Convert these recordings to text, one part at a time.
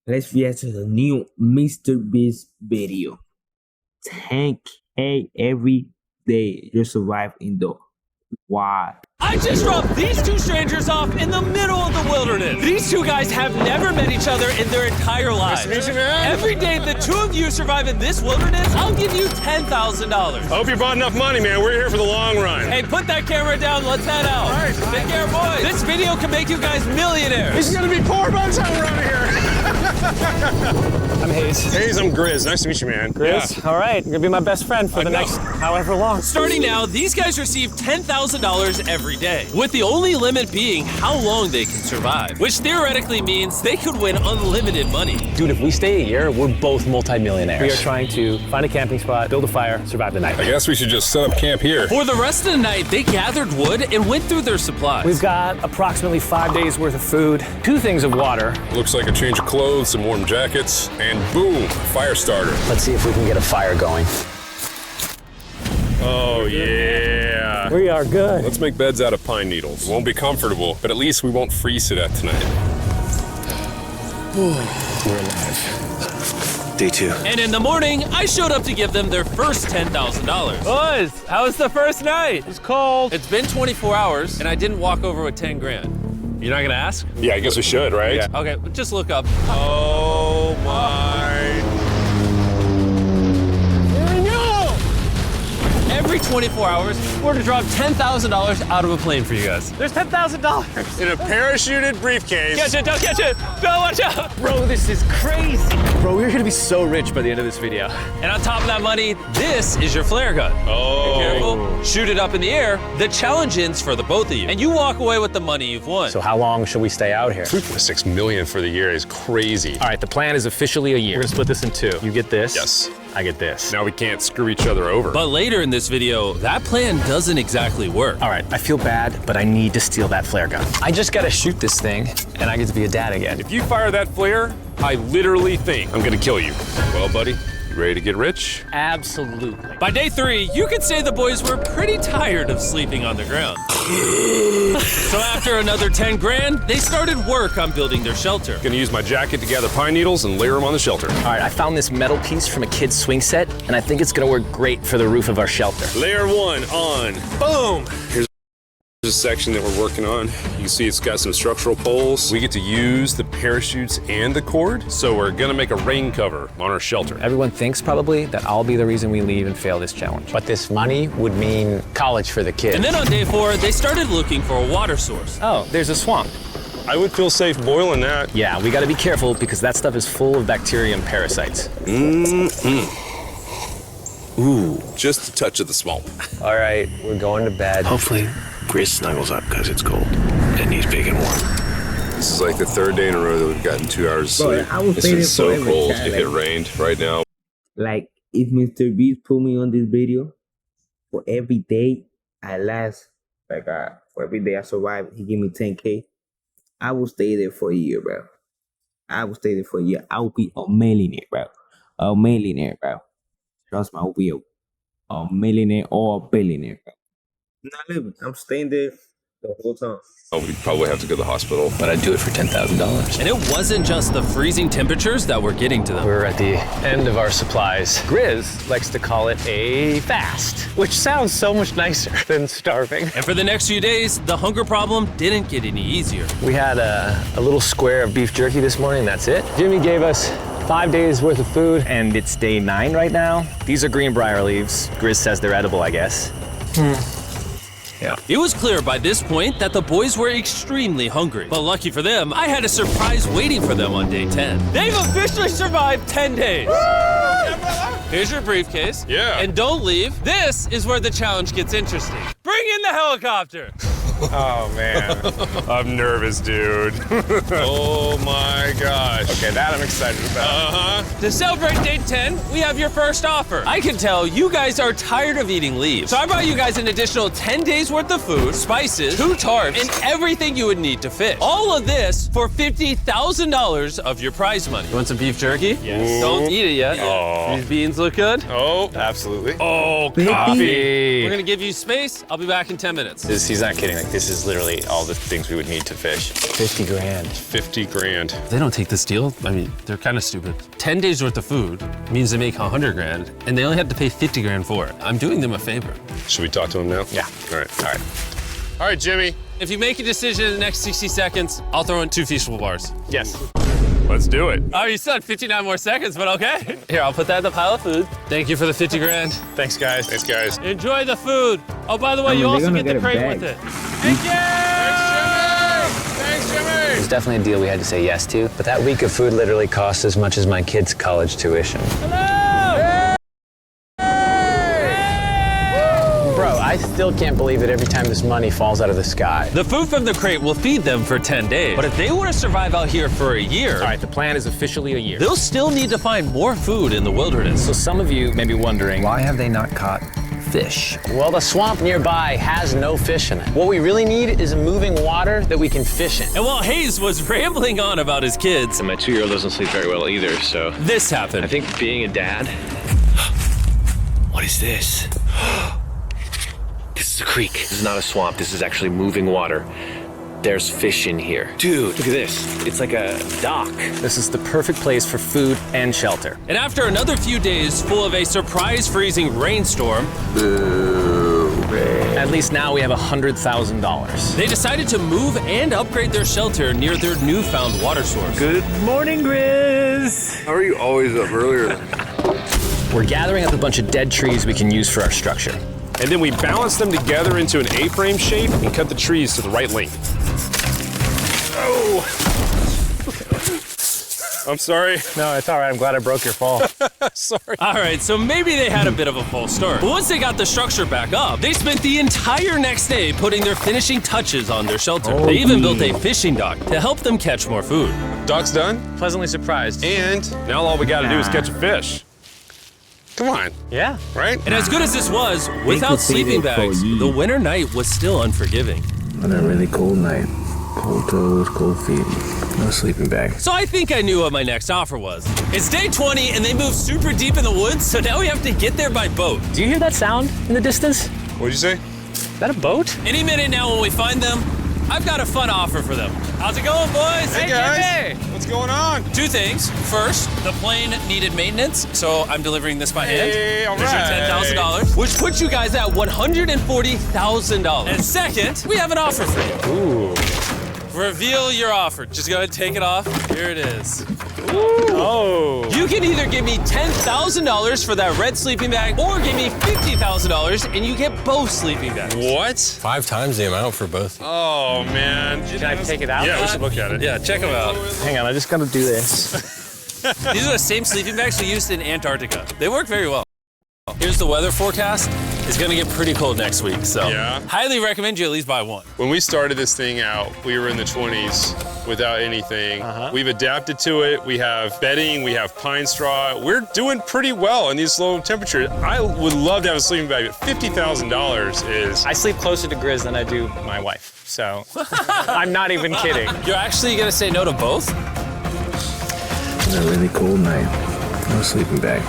Let's react to the new MrBeast video. 10K every day you survive indoor. Why? I just dropped these two strangers off in the middle of the wilderness. These two guys have never met each other in their entire lives. Nice to meet you, man. Every day the two of you survive in this wilderness, I'll give you $10,000. I hope you brought enough money, man. We're here for the long run. Hey, put that camera down. Let's head out. All right. Take care, boys. This video can make you guys millionaires. This is gonna be poor by the time we're out of here. I'm Hayes. Hayes, I'm Grizz. Nice to meet you, man. Grizz? All right, you're gonna be my best friend for the next however long. Starting now, these guys receive $10,000 every day, with the only limit being how long they can survive, which theoretically means they could win unlimited money. Dude, if we stay a year, we're both multi-millionaires. We are trying to find a camping spot, build a fire, survive the night. I guess we should just set up camp here. For the rest of the night, they gathered wood and went through their supplies. We've got approximately 5 days worth of food, 2 things of water. Looks like a change of clothes, some warm jackets, and boom, fire starter. Let's see if we can get a fire going. Oh, yeah. We are good. Let's make beds out of pine needles. Won't be comfortable, but at least we won't freeze to death tonight. We're alive. Day 2. And in the morning, I showed up to give them their first $10,000. Boys, how was the first night? It's cold. It's been 24 hours, and I didn't walk over with 10 grand. You're not gonna ask? Yeah, I guess we should, right? Yeah. Okay, just look up. Oh, my. Every 24 hours, we're to drop $10,000 out of a plane for you guys. There's $10,000. In a parachuted briefcase. Catch it, don't catch it. No, watch out. Bro, this is crazy. Bro, we're gonna be so rich by the end of this video. And on top of that money, this is your flare gun. Oh. Be careful, shoot it up in the air. The challenge ends for the both of you. And you walk away with the money you've won. So how long should we stay out here? $3.6 million for the year is crazy. All right, the plan is officially a year. We're gonna split this in 2. You get this. Yes. I get this. Now we can't screw each other over. But later in this video, that plan doesn't exactly work. All right, I feel bad, but I need to steal that flare gun. I just gotta shoot this thing, and I get to be a dad again. If you fire that flare, I literally think I'm gonna kill you. Well, buddy, you ready to get rich? Absolutely. By day 3, you could say the boys were pretty tired of sleeping on the ground. So after another 10 grand, they started work on building their shelter. Gonna use my jacket to gather pine needles and layer them on the shelter. All right, I found this metal piece from a kid's swing set, and I think it's gonna work great for the roof of our shelter. Layer 1 on. Boom! Here's a section that we're working on. You can see it's got some structural poles. We get to use the parachutes and the cord, so we're gonna make a rain cover on our shelter. Everyone thinks probably that I'll be the reason we leave and fail this challenge. But this money would mean college for the kids. And then on day 4, they started looking for a water source. Oh, there's a swamp. I would feel safe boiling that. Yeah, we gotta be careful because that stuff is full of bacteria and parasites. Ooh, just a touch of the swamp. All right, we're going to bed. Hopefully, Grizz snuggles up because it's cold and he's big and warm. This is like the 3rd day in a row that we've gotten 2 hours of sleep. I was It's been waiting so for every cold. time, It rained right now. Like, if MrBeast put me on this video, for every day I last, for every day I survive, he give me 10K, I will stay there for a year, bro. I will stay there for a year. I will be a millionaire, bro. A millionaire, bro. Trust me, I will be a millionaire or a billionaire, bro. I'm not living. I'm staying there the whole time. Oh, we'd probably have to go to the hospital. But I'd do it for $10,000. And it wasn't just the freezing temperatures that were getting to them. We're at the end of our supplies. Grizz likes to call it a fast, which sounds so much nicer than starving. And for the next few days, the hunger problem didn't get any easier. We had a little square of beef jerky this morning, that's it. Jimmy gave us 5 days worth of food, and it's day 9 right now. These are greenbrier leaves. Grizz says they're edible, I guess. Yeah. It was clear by this point that the boys were extremely hungry. But lucky for them, I had a surprise waiting for them on day 10. They've officially survived 10 days. Here's your briefcase. Yeah. And don't leave. This is where the challenge gets interesting. Bring in the helicopter. Oh, man. I'm nervous, dude. Oh, my gosh. Okay, that I'm excited about. To celebrate day 10, we have your first offer. I can tell you guys are tired of eating leaves. So I brought you guys an additional 10 days worth of food, spices, 2 tarps, and everything you would need to fish. All of this for $50,000 of your prize money. You want some beef jerky? Yes. Don't eat it yet. Oh. These beans look good. Oh, absolutely. Oh, coffee. We're gonna give you space. I'll be back in 10 minutes. He's not kidding. Like, This is literally all the things we would need to fish. 50 grand. 50 grand. They don't take this deal. I mean, they're kind of stupid. 10 days worth of food means they make 100 grand, and they only have to pay 50 grand for it. I'm doing them a favor. Should we talk to him now? Yeah. All right. All right, Jimmy. If you make a decision in the next 60 seconds, I'll throw in 2 feasible bars. Yes. Let's do it. Oh, you still had 59 more seconds, but okay. Here, I'll put that in the pile of food. Thank you for the 50 grand. Thanks, guys. Thanks, guys. Enjoy the food. Oh, by the way, I mean, you they're also gonna get the get a crate bag. with it. Thank you! Thanks, Jimmy. It was definitely a deal we had to say yes to, but that week of food literally cost as much as my kids' college tuition. Bro, I still can't believe it every time this money falls out of the sky. The food from the crate will feed them for 10 days. But if they want to survive out here for a year, All right, the plan is officially a year. they'll still need to find more food in the wilderness. So some of you may be wondering, Why have they not caught fish? Well, the swamp nearby has no fish in it. What we really need is a moving water that we can fish in. And while Hayes was rambling on about his kids, And my 2-year-old doesn't sleep very well either, so this happened. I think being a dad. What is this? This is a creek. This is not a swamp. This is actually moving water. There's fish in here. Dude, look at this. It's like a dock. this is the perfect place for food and shelter. And after another few days full of a surprise freezing rainstorm, At least now we have $100,000. they decided to move and upgrade their shelter near their newfound water source. Good morning, Grizz. How are you always up earlier? We're gathering up a bunch of dead trees we can use for our structure. And then we balance them together into an A-frame shape and cut the trees to the right length. Oh! I'm sorry. No, it's all right. I'm glad I broke your fall. Sorry. All right, so maybe they had a bit of a false start. But once they got the structure back up, they spent the entire next day putting their finishing touches on their shelter. They even built a fishing dock to help them catch more food. Dock's done, Pleasantly surprised. and now all we gotta do is catch a fish. Come on, Yeah. right? And as good as this was, without could say sleeping that for bags, years. the winter night was still unforgiving. On a really cold night. Cold toes, cold feet. No sleeping bag. So I think I knew what my next offer was. It's day 20 and they moved super deep in the woods, so now we have to get there by boat. Do you hear that sound in the distance? What'd you say? Is that a boat? Any minute now when we find them, I've got a fun offer for them. How's it going, boys? Hey guys, what's going on? 2 things. First, the plane needed maintenance, so I'm delivering this by hand. Hey, all There's right. your $10,000, which puts you guys at $140,000. And second, we have an offer for you. Ooh. Reveal your offer. Just go ahead and take it off. Here it is. Oh. You can either give me $10,000 for that red sleeping bag, or give me $50,000 and you get both sleeping bags. What? 5 times the amount for both. Oh man. Can I take it out? Yeah, we should look at it. Yeah, check them out. Hang on, I just gotta do this. These are the same sleeping bags we used in Antarctica. They work very well. Here's the weather forecast. It's gonna get pretty cold next week, so Yeah. highly recommend you at least buy one. When we started this thing out, we were in the 20s without anything. We've adapted to it. We have bedding, we have pine straw. We're doing pretty well in these low temperatures. I would love to have a sleeping bag, but $50,000 is... I sleep closer to Grizz than I do my wife, so I'm not even kidding. You're actually gonna say no to both? On a really cold night. No sleeping bag.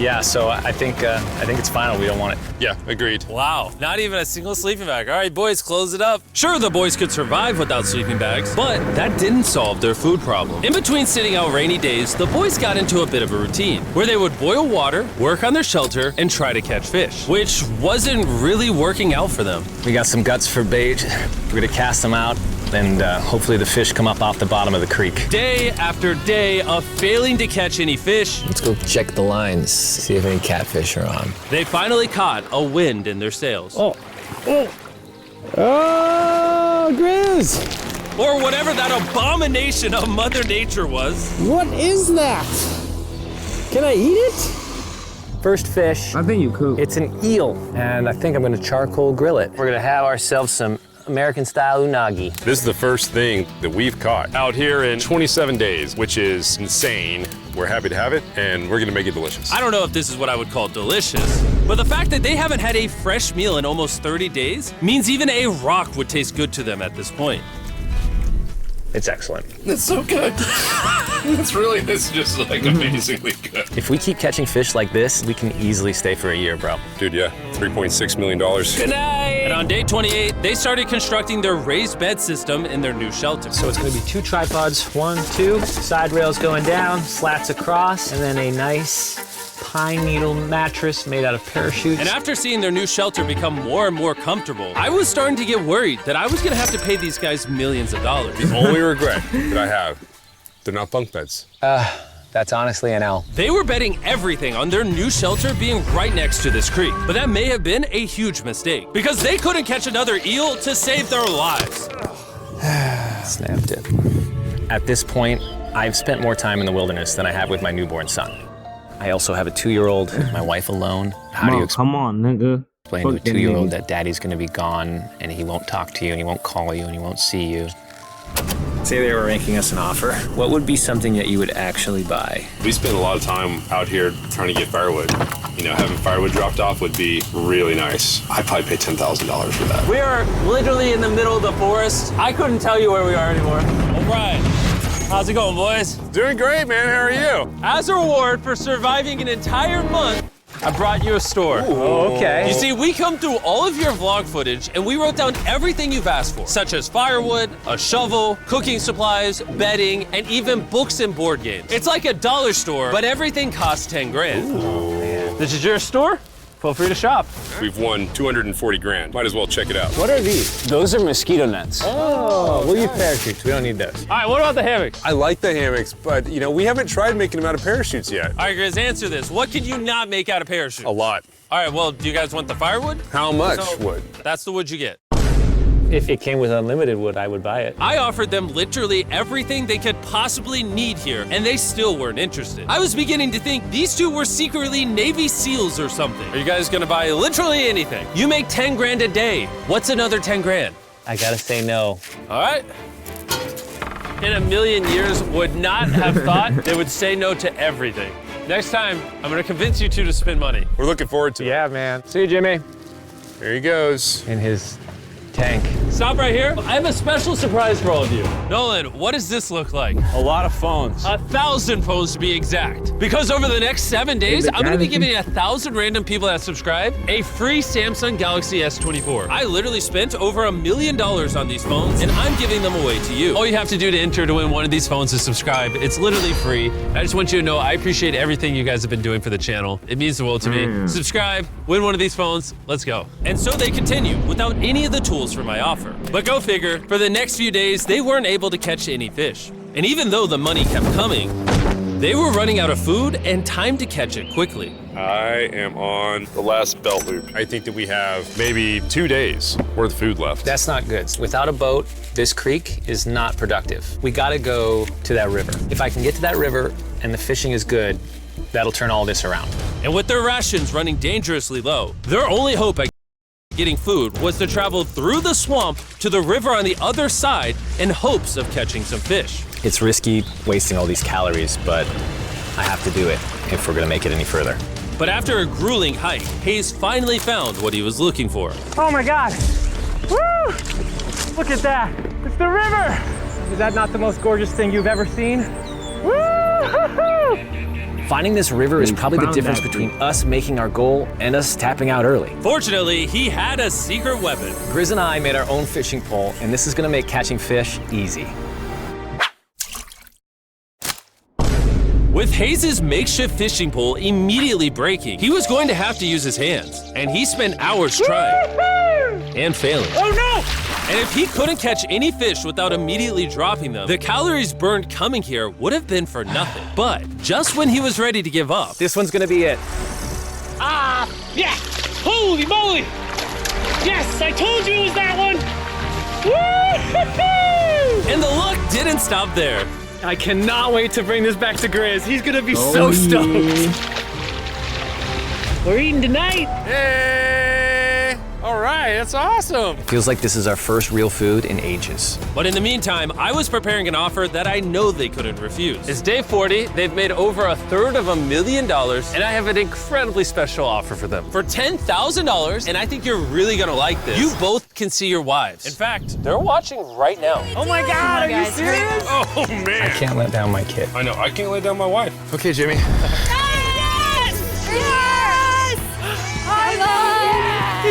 Yeah, so I think it's final. We don't want it. Yeah, agreed. Wow, not even a single sleeping bag. All right, boys, close it up. Sure, the boys could survive without sleeping bags, but that didn't solve their food problem. In between sitting out rainy days, the boys got into a bit of a routine where they would boil water, work on their shelter, and try to catch fish, which wasn't really working out for them. We got some guts for bait. We're gonna cast them out, and hopefully the fish come up off the bottom of the creek. Day after day of failing to catch any fish, Let's go check the lines, see if any catfish are on. they finally caught a wind in their sails. Oh, Grizz! Or whatever that abomination of Mother Nature was. What is that? Can I eat it? First fish. I think you could. It's an eel, and I think I'm gonna charcoal grill it. We're gonna have ourselves some American-style unagi. This is the first thing that we've caught out here in 27 days, which is insane. We're happy to have it, and we're gonna make it delicious. I don't know if this is what I would call delicious, but the fact that they haven't had a fresh meal in almost 30 days means even a rock would taste good to them at this point. It's excellent. It's so good. It's just like amazingly good. If we keep catching fish like this, we can easily stay for a year, bro. Dude, yeah, $3.6 million. Good night! And on day 28, they started constructing their raised bed system in their new shelter. So it's gonna be 2 tripods, 1, 2, side rails going down, slats across, and then a nice pine needle mattress made out of parachutes. And after seeing their new shelter become more and more comfortable, I was starting to get worried that I was gonna have to pay these guys millions of dollars. The only regret that I have, they're not bunk beds. That's honestly an L. They were betting everything on their new shelter being right next to this creek, but that may have been a huge mistake because they couldn't catch another eel to save their lives. Snapped it. At this point, I've spent more time in the wilderness than I have with my newborn son. I also have a 2-year-old, my wife alone. How do you Come on, nigga. explain to a 2-year-old that daddy's gonna be gone and he won't talk to you and he won't call you and he won't see you? Say they were making us an offer. What would be something that you would actually buy? We spend a lot of time out here trying to get firewood. You know, having firewood dropped off would be really nice. I'd probably pay $10,000 for that. We are literally in the middle of the forest. I couldn't tell you where we are anymore. O'Brien, how's it going, boys? Doing great, man. How are you? As a reward for surviving an entire month, I brought you a store. Oh, okay. You see, we come through all of your vlog footage and we wrote down everything you've asked for, such as firewood, a shovel, cooking supplies, bedding, and even books and board games. It's like a dollar store, but everything costs 10 grand. This is your store? Feel free to shop. We've won 240 grand. Might as well check it out. What are these? Those are mosquito nets. Oh, we'll use parachutes. We don't need those. All right, what about the hammocks? I like the hammocks, but you know, we haven't tried making them out of parachutes yet. All right, Grizz, answer this. What could you not make out of parachutes? A lot. All right, well, do you guys want the firewood? How much So, wood? That's the wood you get. If it came with unlimited wood, I would buy it. I offered them literally everything they could possibly need here, and they still weren't interested. I was beginning to think these two were secretly Navy SEALs or something. Are you guys gonna buy literally anything? You make 10 grand a day. What's another 10 grand? I gotta say no. All right. In a million years, would not have thought they would say no to everything. Next time, I'm gonna convince you two to spend money. We're looking forward to it. Yeah, man. See you, Jimmy. Here he goes. In his tank. Stop right here. I have a special surprise for all of you. Nolan, what does this look like? A lot of phones. 1,000 phones to be exact. Because over the next 7 days, I'm gonna be giving 1,000 random people that subscribe a free Samsung Galaxy S24. I literally spent over $1 million on these phones, and I'm giving them away to you. All you have to do to enter to win one of these phones is subscribe. It's literally free. I just want you to know I appreciate everything you guys have been doing for the channel. It means the world to me. Subscribe, win one of these phones, let's go. And so they continue without any of the tools for my offer. But go figure, for the next few days, they weren't able to catch any fish. And even though the money kept coming, they were running out of food and time to catch it quickly. I am on the last belt loop. I think that we have maybe 2 days worth of food left. That's not good. Without a boat, this creek is not productive. We gotta go to that river. If I can get to that river and the fishing is good, that'll turn all this around. And with their rations running dangerously low, their only hope at getting food was to travel through the swamp to the river on the other side in hopes of catching some fish. It's risky wasting all these calories, but I have to do it if we're gonna make it any further. But after a grueling hike, Hayes finally found what he was looking for. Oh my God! Woo! Look at that! It's the river! Is that not the most gorgeous thing you've ever seen? Woo! Finding this river is probably the difference between us making our goal and us tapping out early. Fortunately, he had a secret weapon. Grizz and I made our own fishing pole, and this is gonna make catching fish easy. With Hayes' makeshift fishing pole immediately breaking, he was going to have to use his hands, and he spent hours trying and failing. Oh no! And if he couldn't catch any fish without immediately dropping them, the calories burned coming here would have been for nothing. But just when he was ready to give up, This one's gonna be it. Yeah! Holy moly! Yes, I told you it was that one! Woo-hoo-hoo! and the luck didn't stop there. I cannot wait to bring this back to Grizz. He's gonna be so stoked. We're eating tonight! Hey! All right, that's awesome. Feels like this is our first real food in ages. But in the meantime, I was preparing an offer that I know they couldn't refuse. It's day 40, they've made over $250,000, and I have an incredibly special offer for them. For $10,000, and I think you're really gonna like this, you both can see your wives. In fact, they're watching right now. Oh my God, are you serious? Oh, man. I can't let down my kid. I know, I can't let down my wife. Okay, Jimmy.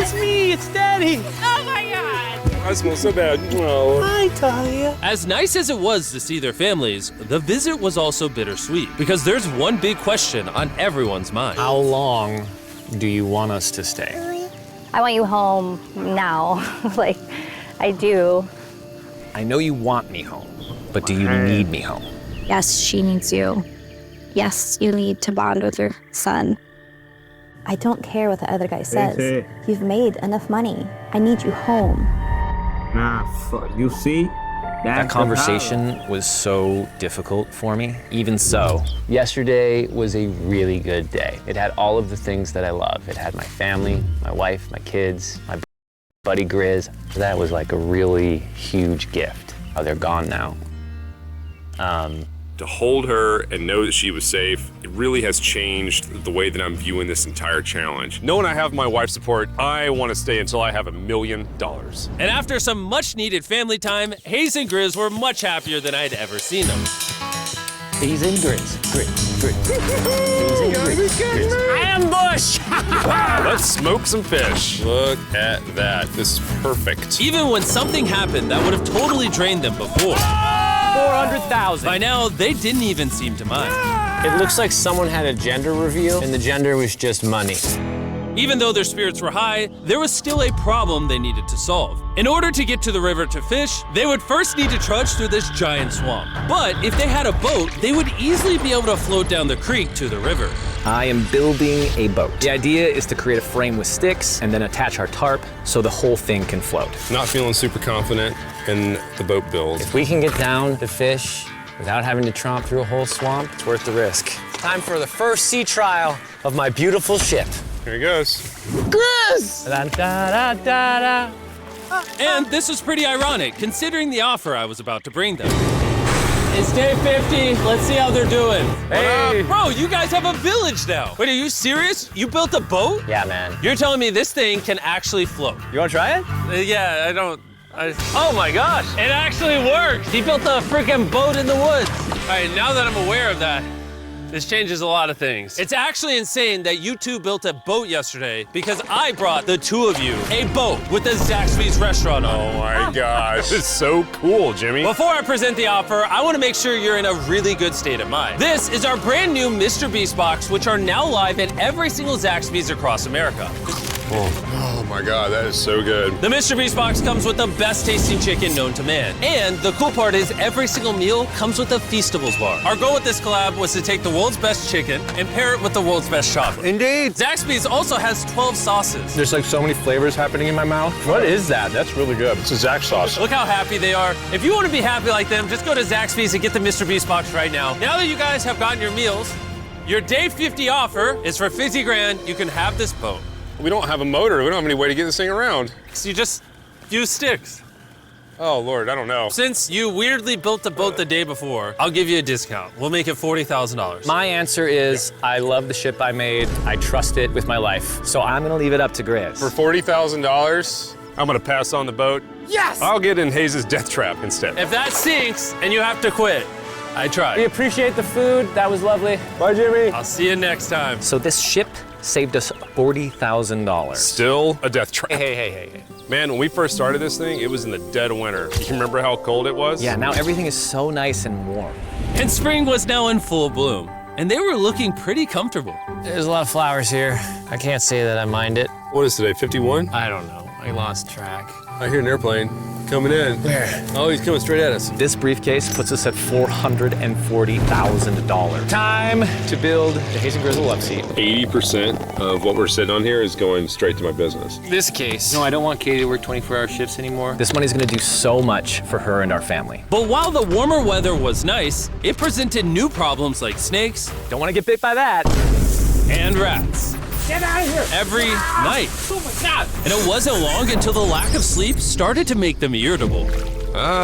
It's me, it's Daddy. Oh my God! I smell so bad. Oh. Hi, Talia. As nice as it was to see their families, the visit was also bittersweet because there's one big question on everyone's mind. How long do you want us to stay? I want you home now. Like, I do. I know you want me home, but do you need me home? Yes, she needs you. Yes, you need to bond with your son. I don't care what the other guy says. You've made enough money. I need you home. Nah, fuck. You see? That conversation was so difficult for me. Even so, yesterday was a really good day. It had all of the things that I love. It had my family, my wife, my kids, my buddy Grizz. That was like a really huge gift. Oh, they're gone now. To hold her and know that she was safe, it really has changed the way that I'm viewing this entire challenge. Knowing I have my wife's support, I want to stay until I have $1 million. And after some much needed family time, Hayes and Grizz were much happier than I'd ever seen them. He's in Grizz. He's in Grizz. Ambush! Let's smoke some fish. Look at that. This is perfect. Even when something happened that would have totally drained them before, 400,000. by now, they didn't even seem to mind. It looks like someone had a gender reveal, and the gender was just money. Even though their spirits were high, there was still a problem they needed to solve. In order to get to the river to fish, they would first need to trudge through this giant swamp. But if they had a boat, they would easily be able to float down the creek to the river. I am building a boat. The idea is to create a frame with sticks and then attach our tarp so the whole thing can float. Not feeling super confident in the boat build. If we can get down to fish without having to tromp through a whole swamp, it's worth the risk. Time for the first sea trial of my beautiful ship. Here he goes. Grizz! Da-da-da-da-da. And this was pretty ironic, considering the offer I was about to bring them. It's day 50. Let's see how they're doing. Hey! Bro, you guys have a village now. Wait, are you serious? You built a boat? Yeah, man. You're telling me this thing can actually float? You wanna try it? Yeah, I don't. Oh my gosh, it actually works. He built a freaking boat in the woods. All right, now that I'm aware of that, this changes a lot of things. It's actually insane that you two built a boat yesterday because I brought the two of you a boat with the Zaxby's restaurant on it. Oh my gosh. This is so cool, Jimmy. Before I present the offer, I want to make sure you're in a really good state of mind. This is our brand new MrBeast box, which are now live at every single Zaxby's across America. Oh my God, that is so good. The MrBeast box comes with the best tasting chicken known to man. And the cool part is every single meal comes with a Feastables bar. Our goal with this collab was to take the world's best chicken and pair it with the world's best chocolate. Indeed. Zaxby's also has 12 sauces. There's like so many flavors happening in my mouth. What is that? That's really good. It's a Zax sauce. Look how happy they are. If you want to be happy like them, just go to Zaxby's and get the MrBeast box right now. Now that you guys have gotten your meals, your day 50 offer is for $50 grand. You can have this boat. We don't have a motor. We don't have any way to get this thing around. So you just use sticks. Oh, Lord, I don't know. Since you weirdly built the boat the day before, I'll give you a discount. We'll make it $40,000. My answer is I love the ship I made. I trust it with my life. So I'm gonna leave it up to Grizz. For $40,000, I'm gonna pass on the boat. Yes! I'll get in Hayes' death trap instead. If that sinks and you have to quit, I tried. We appreciate the food. That was lovely. Bye, Jimmy. I'll see you next time. So this ship saved us $40,000. Still a death trap. Hey. Man, when we first started this thing, it was in the dead of winter. You remember how cold it was? Yeah, now everything is so nice and warm. And spring was now in full bloom, and they were looking pretty comfortable. There's a lot of flowers here. I can't say that I mind it. What is today, 51? I don't know. I lost track. I hear an airplane coming in. Where? Oh, he's coming straight at us. This briefcase puts us at $440,000. Time to build the Hayes and Grizzle love seat. 80% of what we're sitting on here is going straight to my business. This case. No, I don't want Katie to work 24-hour shifts anymore. This money's gonna do so much for her and our family. But while the warmer weather was nice, it presented new problems like snakes Don't wanna get bit by that. and rats. Get out of here! every night. Oh my God! And it wasn't long until the lack of sleep started to make them irritable.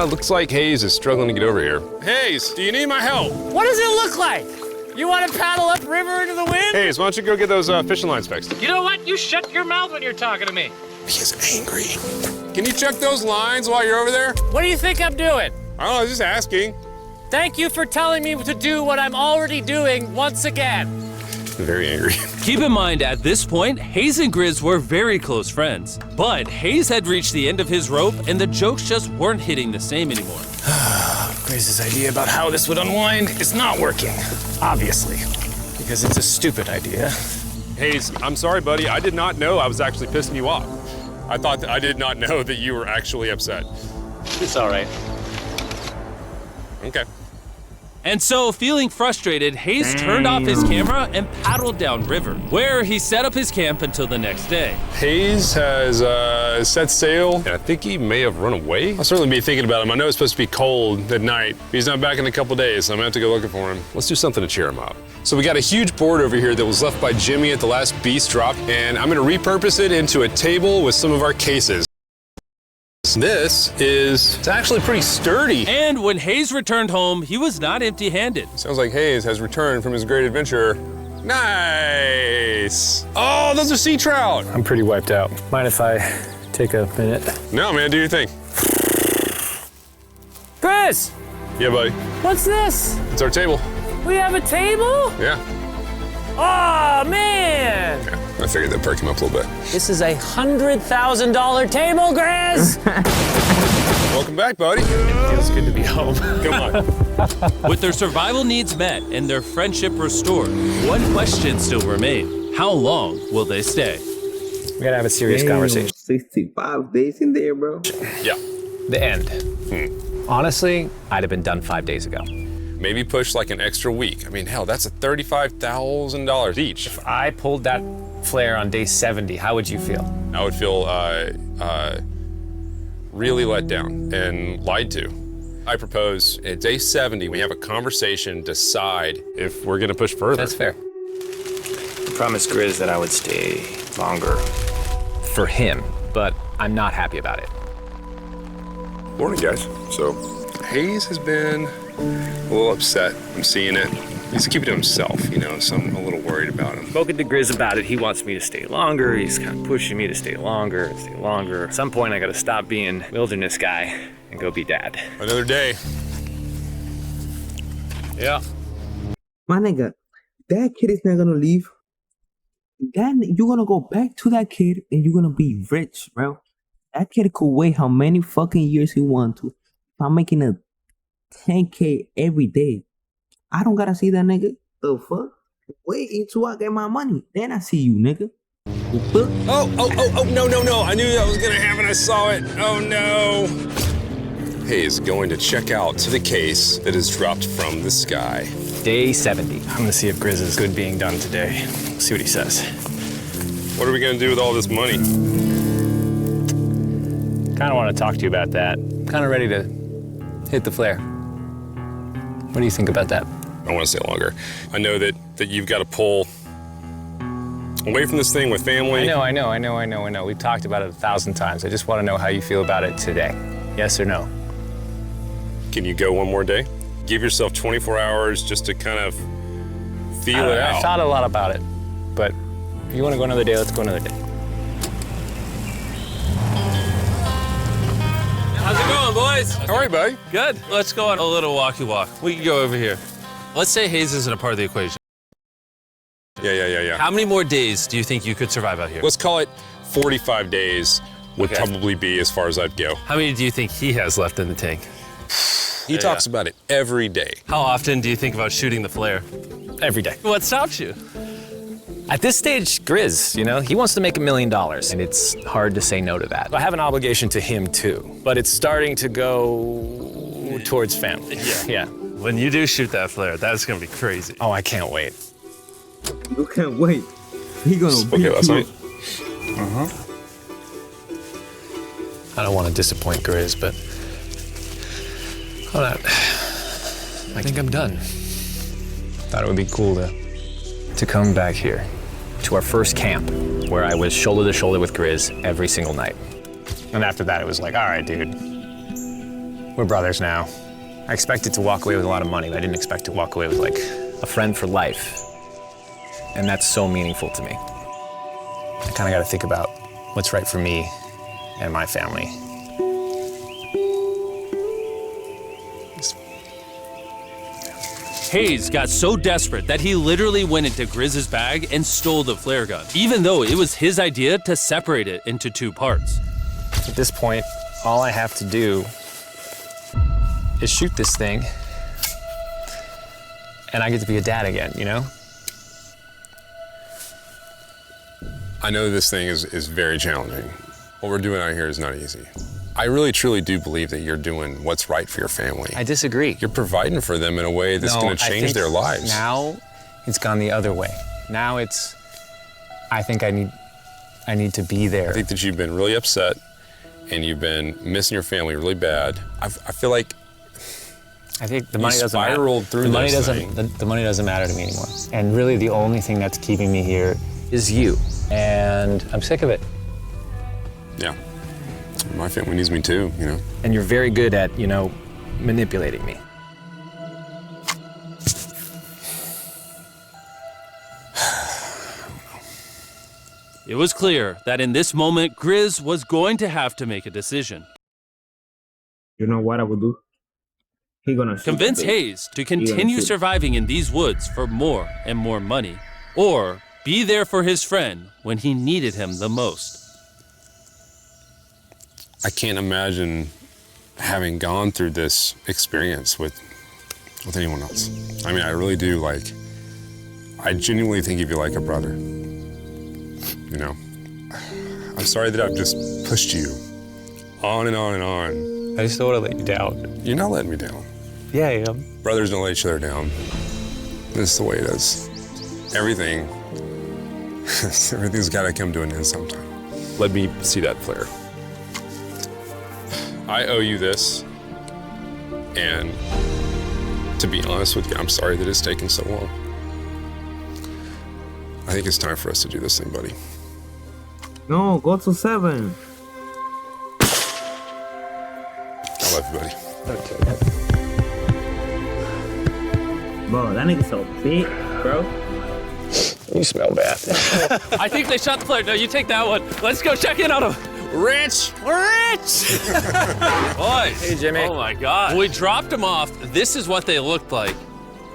Looks like Hayes is struggling to get over here. Hayes, do you need my help? What does it look like? You want to paddle upriver into the wind? Hayes, why don't you go get those fishing lines fixed? You know what? You shut your mouth when you're talking to me. He is angry. Can you check those lines while you're over there? What do you think I'm doing? I don't know, just asking. Thank you for telling me to do what I'm already doing once again. Very angry. Keep in mind, at this point, Hayes and Grizz were very close friends. But Hayes had reached the end of his rope, and the jokes just weren't hitting the same anymore. Griz's idea about how this would unwind is not working, obviously, because it's a stupid idea. Hayes, I'm sorry, buddy. I did not know I was actually pissing you off. I did not know that you were actually upset. It's all right. Okay. And so, feeling frustrated, Hayes turned off his camera and paddled downriver, where he set up his camp until the next day. Hayes has set sail, and I think he may have run away. I'll certainly be thinking about him. I know it's supposed to be cold at night. He's not back in a couple days, so I'm gonna have to go looking for him. Let's do something to cheer him up. So we got a huge board over here that was left by Jimmy at the last Beast drop, and I'm gonna repurpose it into a table with some of our cases. It's actually pretty sturdy. And when Hayes returned home, he was not empty-handed. Sounds like Hayes has returned from his great adventure. Nice. Oh, those are sea trout. I'm pretty wiped out. Mind if I take a minute? No, man, do your thing. Chris, Yeah, buddy. what's this? It's our table. We have a table? Yeah. Oh, man! I figured that'd perk him up a little bit. This is a $100,000 table, Grizz! Welcome back, buddy. Feels good to be home. Come on. With their survival needs met and their friendship restored, one question still remained. How long will they stay? We gotta have a serious conversation. 65 days in there, bro. Yeah. The end. Honestly, I'd have been done 5 days ago. Maybe push like an extra week. I mean, hell, that's a $35,000 each. If I pulled that flare on day 70, how would you feel? I would feel really let down and lied to. I propose at day 70, we have a conversation, decide if we're gonna push further. That's fair. I promised Grizz that I would stay longer. For him, but I'm not happy about it. Morning, guys. So, Hayes has been a little upset. I'm seeing it. He's to keep it to himself, you know, so I'm a little worried about him. Spoken to Grizz about it. He wants me to stay longer. He's kind of pushing me to stay longer and stay longer. At some point, I gotta stop being wilderness guy and go be dad. Another day. Yeah. My nigga, that kid is not gonna leave. Then you're gonna go back to that kid and you're gonna be rich, bro. That kid could wait how many fucking years he want to. If I'm making a 10K every day, I don't gotta see that nigga. The fuck? Wait until I get my money. Then I see you, nigga. Oh, no. I knew that was gonna happen. I saw it. Oh, no. Hayes going to check out to the case that is dropped from the sky. Day 70. I'm gonna see if Grizz is good being done today. See what he says. What are we gonna do with all this money? Kind of want to talk to you about that. Kind of ready to hit the flare. What do you think about that? I want to stay longer. I know that you've got to pull away from this thing with family. I know. We've talked about it 1,000 times. I just want to know how you feel about it today. Yes or no? Can you go one more day? Give yourself 24 hours just to kind of feel it out. I thought a lot about it, but if you want to go another day, let's go another day. How's it going, boys? How are you, buddy? Good. Let's go on a little walkie walk. We can go over here. Let's say Hayes isn't a part of the equation. Yeah. How many more days do you think you could survive out here? Let's call it 45 days would Okay. probably be as far as I'd go. How many do you think he has left in the tank? He talks about it every day. How often do you think about shooting the flare? Every day. What stops you? At this stage, Grizz, you know, he wants to make $1 million, and it's hard to say no to that. I have an obligation to him too, but it's starting to go towards family. Yeah. When you do shoot that flare, that's gonna be crazy. Oh, I can't wait. You can't wait. He gonna Okay, beat last you. night. I don't want to disappoint Grizz, but hold on. I think I'm done. Thought it would be cool to come back here to our first camp, where I was shoulder to shoulder with Grizz every single night. And after that, it was like, all right, dude, we're brothers now. I expected to walk away with a lot of money, but I didn't expect to walk away with like a friend for life. And that's so meaningful to me. I kind of got to think about what's right for me and my family. Hayes got so desperate that he literally went into Grizz's bag and stole the flare gun, even though it was his idea to separate it into 2 parts. At this point, all I have to do is shoot this thing, and I get to be a dad again, you know? I know this thing is very challenging. What we're doing out here is not easy. I really, truly do believe that you're doing what's right for your family. I disagree. You're providing for them in a way that's going to change their lives. Now, it's gone the other way. Now it's, I think I need to be there. I think that you've been really upset, and you've been missing your family really bad. I feel like I think the money doesn't matter. Spiraled through the money this doesn't. thing. The money doesn't matter to me anymore. And really, the only thing that's keeping me here is you. And I'm sick of it. Yeah. My family needs me too, you know. And you're very good at, you know, manipulating me. It was clear that in this moment, Grizz was going to have to make a decision. You know what I would do? He gonna shoot Convince the bitch. Hayes to continue shoot. surviving in these woods for more and more money, or be there for his friend when he needed him the most. I can't imagine having gone through this experience with anyone else. I mean, I really do, like, I genuinely think of you like a brother. You know? I'm sorry that I've just pushed you on and on and on. I just don't want to let you down. You're not letting me down. Yeah, I am. Brothers don't let each other down. This is the way it is. Everything's gotta come to an end sometime. Let me see that flare. I owe you this, and to be honest with you, I'm sorry that it's taken so long. I think it's time for us to do this thing, buddy. No, go to 7. I love you, buddy. Okay. Bro, that nigga's so big, bro. You smell bad. I think they shot the flare. No, you take that one. Let's go check in on him. Rich! Rich! Boys. Hey, Jimmy. Oh my God. When we dropped them off, this is what they looked like.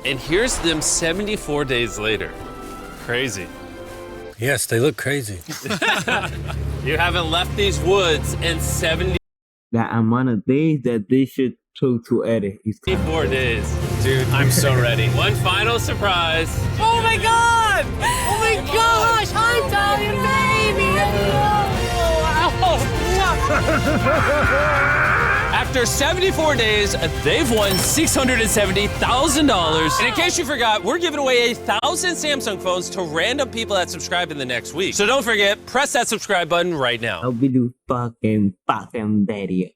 And here's them 74 days later. Crazy. Yes, they look crazy. You haven't left these woods in 74 That amount of days that they should took to edit is days. Dude, I'm so ready. One final surprise. Oh my God! Oh my gosh! I'm Italian baby! After 74 days, they've won $670,000. And in case you forgot, we're giving away 1,000 Samsung phones to random people that subscribe in the next week. So don't forget, press that subscribe button right now. I'll be the fucking daddy.